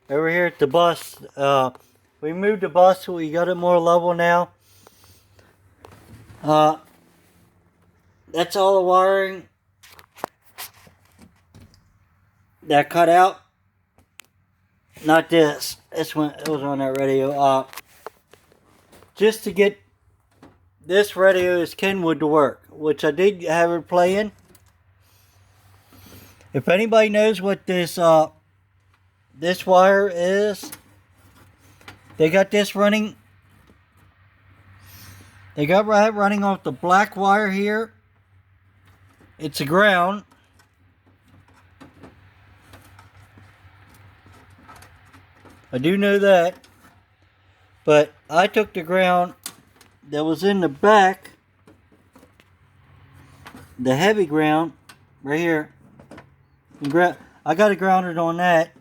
over here at the bus. We moved the bus, so we got it more level now. Uh, that's all the wiring that cut out. Not this. This one, it was on that radio. Just to get this radio's Kenwood to work, which I did have it playing. If anybody knows what this wire is, they got this running. They got that running off the black wire here. It's a ground. I do know that. But I took the ground that was in the back, the heavy ground, right here. I got it grounded on that.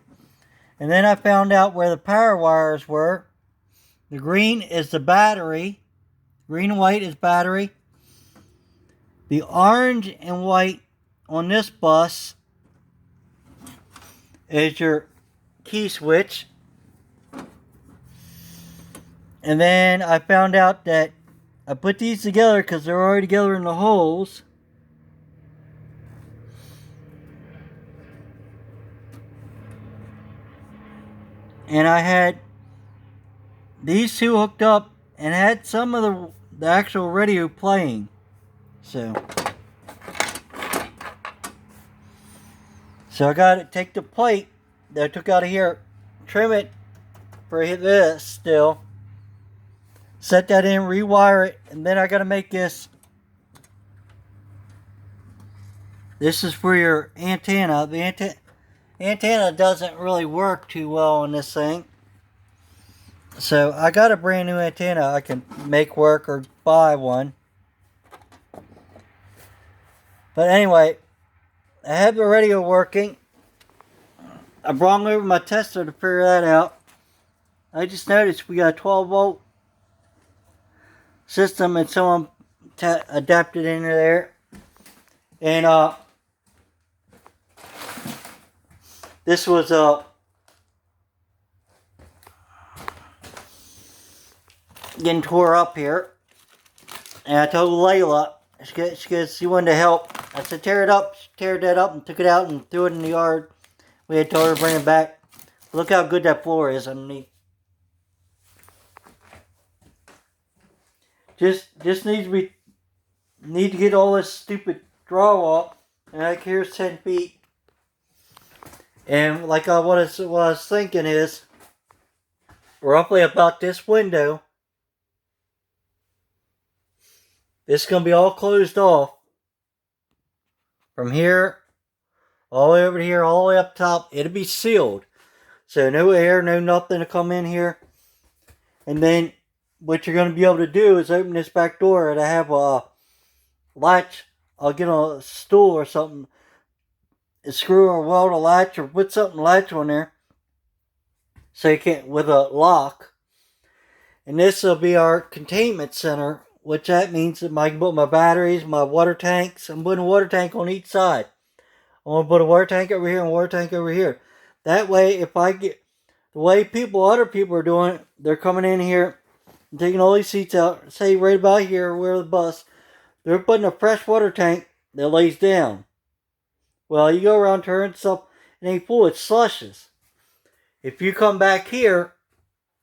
And then I found out where the power wires were. The green is the battery. Green and white is battery. The orange and white on this bus is your key switch. And then I found out that I put these together because they're already together in the holes. And I had these two hooked up and had some of the actual radio playing. So I got to take the plate that I took out of here, trim it for this still, set that in, rewire it, and then I got to make this. This is for your antenna. The antenna doesn't really work too well on this thing. So I got a brand new antenna I can make work or buy one. But anyway, I have the radio working. I brought over my tester to figure that out. I just noticed we got a 12 volt system and someone adapted into there. And this was getting tore up here. And I told Layla, she wanted to help. I said, tear it up. She teared that up and took it out and threw it in the yard. We had told her to bring it back. Look how good that floor is underneath. Just need to get all this stupid draw up. And like here's 10 feet. And like what I was thinking is, roughly about this window, this is going to be all closed off. From here, all the way over here, all the way up top, it'll be sealed. So no air, no nothing to come in here. And then what you're going to be able to do is open this back door and I have a latch. I'll get a stool or something, and screw or weld a latch or put something latch on there. So you can't, with a lock. And this will be our containment center, which that means that I can put my batteries, my water tanks. I'm putting a water tank on each side. I want to put a water tank over here and a water tank over here. That way, if I get the way other people are doing it, they're coming in here and taking all these seats out, say right about here where the bus, they're putting a fresh water tank that lays down. Well, you go around turning stuff, it ain't full, it slushes. If you come back here,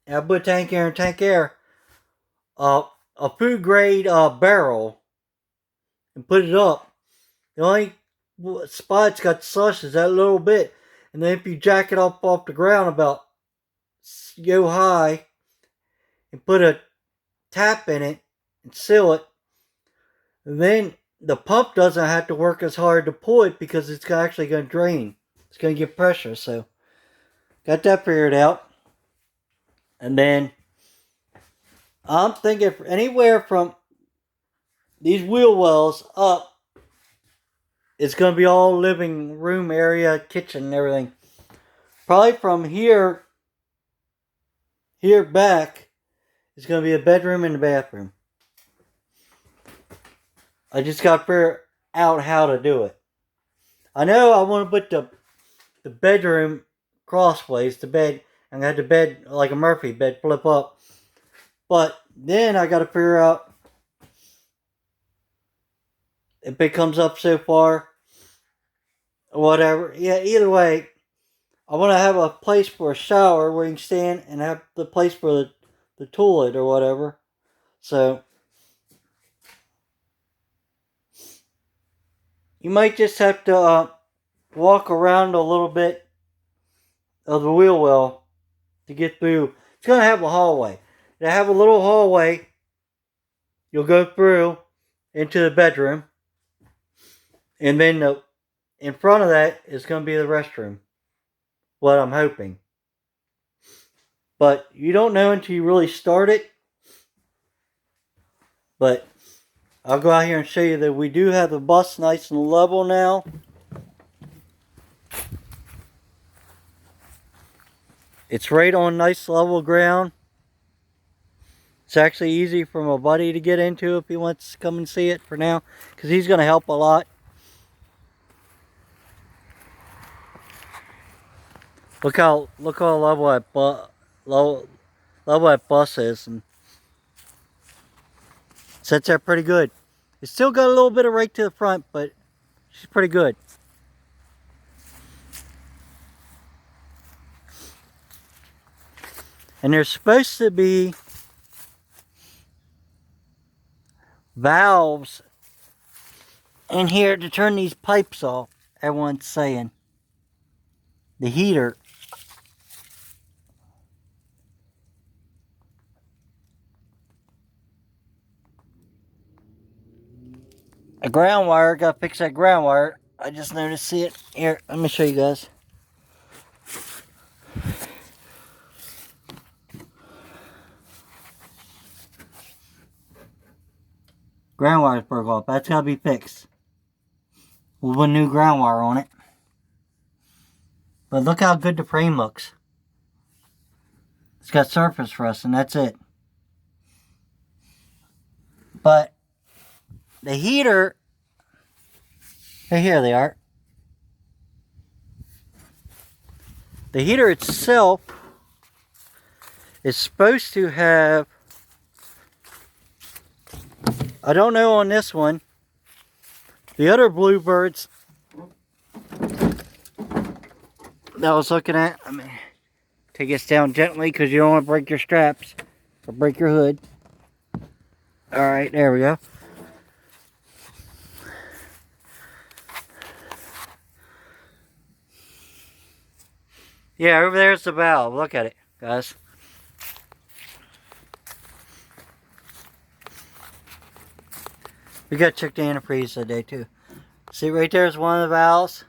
and I put a tank here and tank air, a food grade barrel, and put it up, the only spot it's got slush is that little bit. And then if you jack it up off the ground about go high and put a tap in it and seal it, then the pump doesn't have to work as hard to pull it because it's actually going to drain. It's going to get pressure. So got that figured out. And then I'm thinking anywhere from these wheel wells up, it's going to be all living room area, kitchen, and everything. Probably from here back, it's going to be a bedroom and a bathroom. I just got to figure out how to do it. I know I want to put the bedroom crossways, the bed I'm gonna have the bed like a Murphy bed flip up. But then I gotta figure out if it comes up so far or whatever. Yeah, either way, I want to have a place for a shower where you can stand and have the place for the toilet or whatever. So you might just have to walk around a little bit of the wheel well to get through. It's going to have a hallway. To have a little hallway, you'll go through into the bedroom. And then in front of that is going to be the restroom. What I'm hoping. But you don't know until you really start it. But I'll go out here and show you that we do have the bus nice and level now. It's right on nice level ground. It's actually easy for my buddy to get into if he wants to come and see it for now, because he's going to help a lot. Look how level that bus is, and sits there pretty good. It's still got a little bit of rake to the front, but she's pretty good. And there's supposed to be valves in here to turn these pipes off, everyone's saying. The heater. A ground wire, gotta fix that ground wire. I just noticed, see it here. Let me show you guys. Ground wire's broke off. That's gotta be fixed. We'll put a new ground wire on it. But look how good the frame looks. It's got surface rust, and that's it. But the heater, hey, here they are. The heater itself is supposed to have, I don't know on this one, the other Bluebirds that I was looking at, I mean, take this down gently because you don't want to break your straps or break your hood. Alright, there we go. Yeah, over there's the valve. Look at it, guys. We got to check the antifreeze today too. See, right there is one of the valves.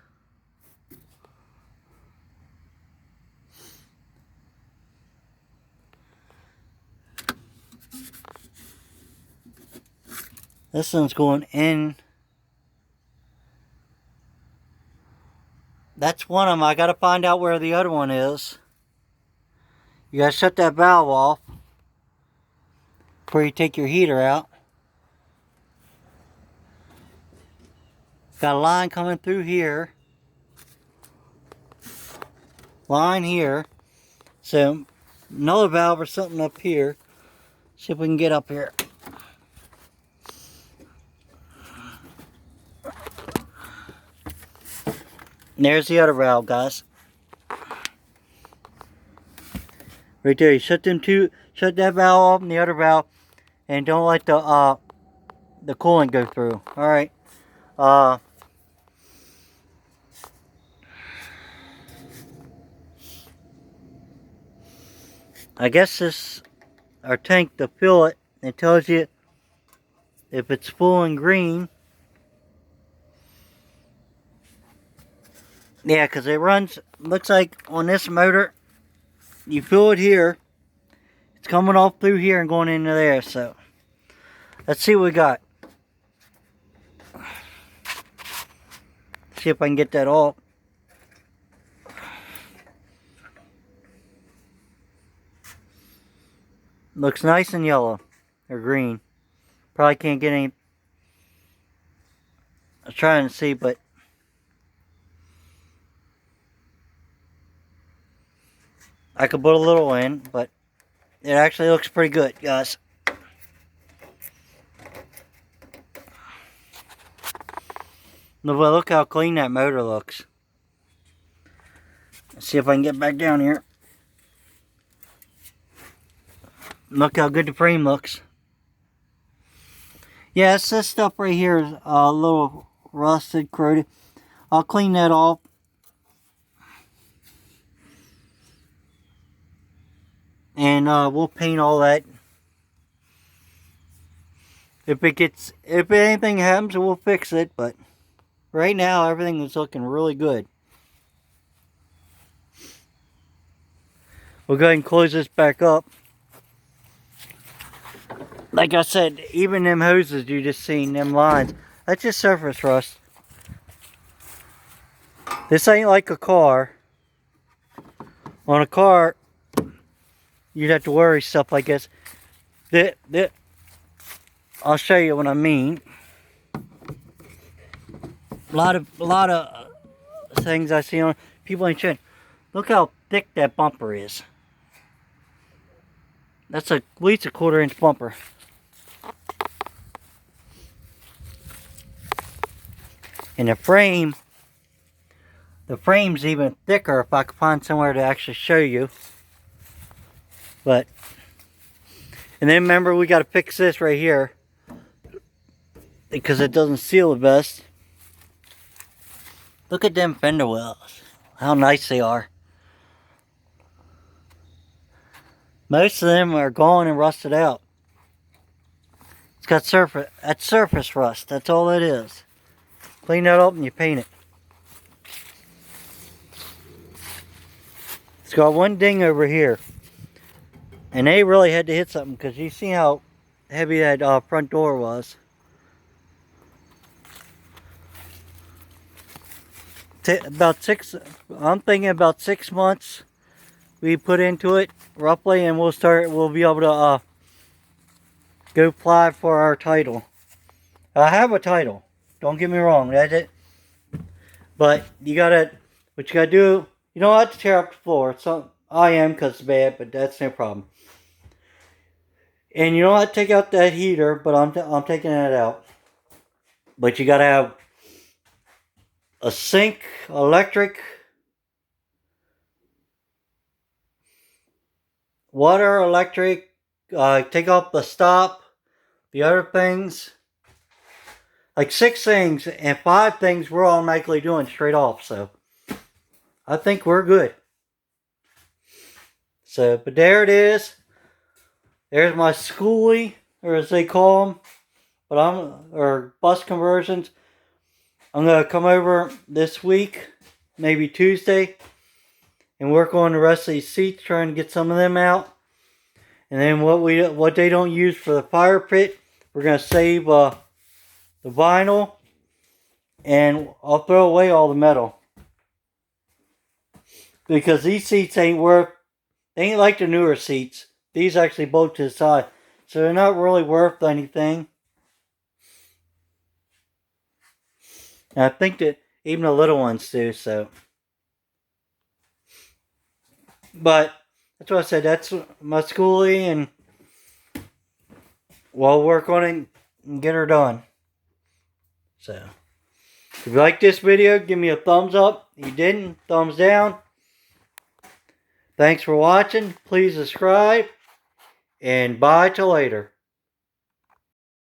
This one's going in. That's one of them. I got to find out where the other one is. You got to shut that valve off before you take your heater out. Got a line coming through here. Line here. So, another valve or something up here. See if we can get up here. And there's the other valve, guys. Right there. You shut that valve off and the other valve, and don't let the coolant go through. All right. I guess our tank, to fill it, it tells you if it's full and green. Yeah, because it runs, looks like on this motor, you fill it here, it's coming off through here and going into there. So let's see what we got. See if I can get that off. Looks nice and yellow or green. Probably can't get any. I was trying to see, but I could put a little in, but it actually looks pretty good, guys. Look how clean that motor looks. Let's see if I can get back down here. Look how good the frame looks. Yeah, it's this stuff right here is a little rusted, corroded. I'll clean that off. And we'll paint all that. If anything happens, we'll fix it. But right now, everything is looking really good. We'll go ahead and close this back up. Like I said, even them hoses you just seen, them lines, that's just surface rust. This ain't like a car. On a car, you'd have to worry stuff like this. I'll show you what I mean. A lot of things I see on people ain't showing. Look how thick that bumper is. That's at least a 1/4 inch bumper. And the frame's even thicker if I could find somewhere to actually show you. But, and then remember we got to fix this right here because it doesn't seal the best. Look at them fender wells. How nice they are. Most of them are gone and rusted out. It's got surface rust. That's all it is. Clean that up and you paint it. It's got one ding over here. And they really had to hit something because you see how heavy that front door was. I'm thinking about 6 months we put into it roughly, and we'll be able to go apply for our title. I have a title, don't get me wrong, that's it. But what you gotta do, you don't have to tear up the floor. I am because it's bad, but that's no problem. And you don't have to take out that heater, but I'm taking that out. But you gotta have a sink, electric, water, electric, take off the stop, the other things. Like 6 things, and 5 things we're automatically doing straight off, so I think we're good. So, but there it is. There's my schoolie, or as they call them, or bus conversions. I'm going to come over this week, maybe Tuesday, and work on the rest of these seats, trying to get some of them out. And then what they don't use for the fire pit, we're going to save the vinyl, and I'll throw away all the metal. Because these seats they ain't like the newer seats. These actually bolt to the side. So they're not really worth anything. And I think that even the little ones do, so. But, that's what I said, that's my schoolie, and we'll work on it and get her done. So, if you like this video, give me a thumbs up. If you didn't, thumbs down. Thanks for watching. Please subscribe. And bye till later.